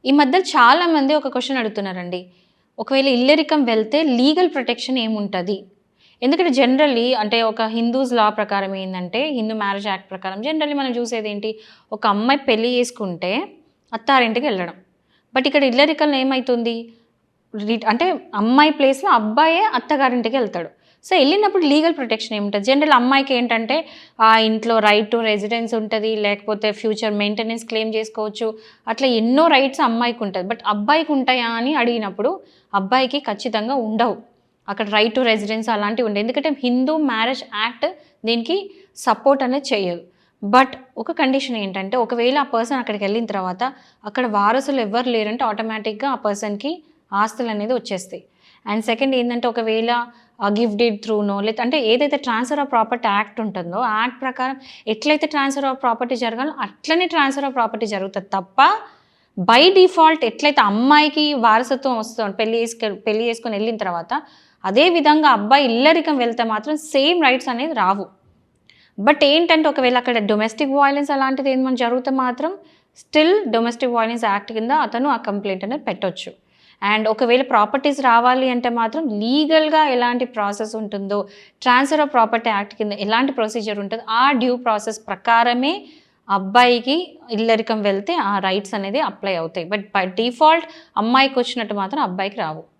ఈ మధ్య చాలామంది ఒక క్వెషన్ అడుగుతున్నారండి. ఒకవేళ ఇల్లరికం వెళ్తే లీగల్ ప్రొటెక్షన్ ఏముంటది? ఎందుకంటే జనరల్లీ అంటే ఒక హిందూస్ లా ప్రకారం ఏందంటే, హిందూ మ్యారేజ్ యాక్ట్ ప్రకారం జనరల్లీ మనం చూసేదేంటి, ఒక అమ్మాయి పెళ్లి చేసుకుంటే అత్తారింటికెళ్ళడం. బట్ ఇక్కడ ఇల్లరికంలో ఏమైతుంది? అంటే అమ్మాయి ప్లేస్‌లో అబ్బాయే అత్తగారింటికెళ్తాడు. సో, ఎళ్ళినప్పుడు లీగల్ ప్రొటెక్షన్ ఏముంటది? జనరల్ అమ్మాయికేంటంటే ఆ ఇంట్లో రైట్ టు రెసిడెన్స్ ఉంటది. లేకపోతే ఫ్యూచర్ మెయింటెనెన్స్ క్లెయిమ్ చేసుకోవచ్చు. అట్లా ఎన్నో రైట్స్ అమ్మాయికుంటది. బట్ అబ్బాయికుంటాయా అని అడిగినప్పుడు అబ్బాయికి ఖచ్చితంగా ఉండవు. అక్కడ రైట్ టు రెసిడెన్స్ అలాంటివి ఉండవు. ఎందుకంటే హిందూ మ్యారేజ్ యాక్ట్ దీనికి సపోర్ట్ అనేది చేయదు. బట్ ఒక కండిషన్ ఏంటంటే ఒకవేళ ఆ పర్సన్ అక్కడికెళ్ళిన తర్వాత అక్కడ వారసులు ఎవ్వరు లేరంటే ఆటోమేటిక్‌గా ఆ పర్సన్‌కి ఆస్తులనేది వచ్చేస్తాయి. అండ్ సెకండ్ ఏందంటే ఒకవేళ గిఫ్ట్ డీడ్ త్రూనో అంటే ఏదైతే ట్రాన్స్‌ఫర్ ఆఫ్ ప్రాపర్టీ యాక్ట్ ఉంటుందో, ఆ యాక్ట్ ప్రకారం ఎట్లయితే ట్రాన్స్‌ఫర్ ఆఫ్ ప్రాపర్టీ జరగాలో అట్లనే ట్రాన్స్‌ఫర్ ఆఫ్ ప్రాపర్టీ జరుగుతది తప్ప, బై డిఫాల్ట్ ఎట్లయితే అమ్మాయికి వారసత్వం వస్తుంది పెళ్లి చేసుకొని ఎళ్ళిన తర్వాత, అదే విధంగా అబ్బాయి ఇల్లరికం వెళ్తే మాత్రం సేమ్ రైట్స్ అనేది రావు. బట్ ఏంటంటే ఒకవేళ అక్కడ డొమెస్టిక్ వయలెన్స్ అలాంటిది ఏమైనా జరిగితే మాత్రం స్టిల్ డొమెస్టిక్ వయలెన్స్ యాక్ట్ కింద అతను ఆ కంప్లెయింట్ అనేది పెట్టొచ్చు. అండ్ ఒకవేళ ప్రాపర్టీస్ రావాలి అంటే మాత్రం లీగల్‌గా ఎలాంటి ప్రాసెస్ ఉంటుందో, ట్రాన్స్‌ఫర్ ఆఫ్ ప్రాపర్టీ యాక్ట్ కింద ఎలాంటి ప్రొసీజర్ ఉంటదో, ఆ డ్యూ ప్రాసెస్ ప్రకారమే అబ్బాయికి ఇల్లరికం వెళ్తే ఆ రైట్స్ అనేది అప్లై అవుతాయి. బట్ బై డిఫాల్ట్ అమ్మాయికొచ్చినట్టు మాత్రం అబ్బాయికి రావు.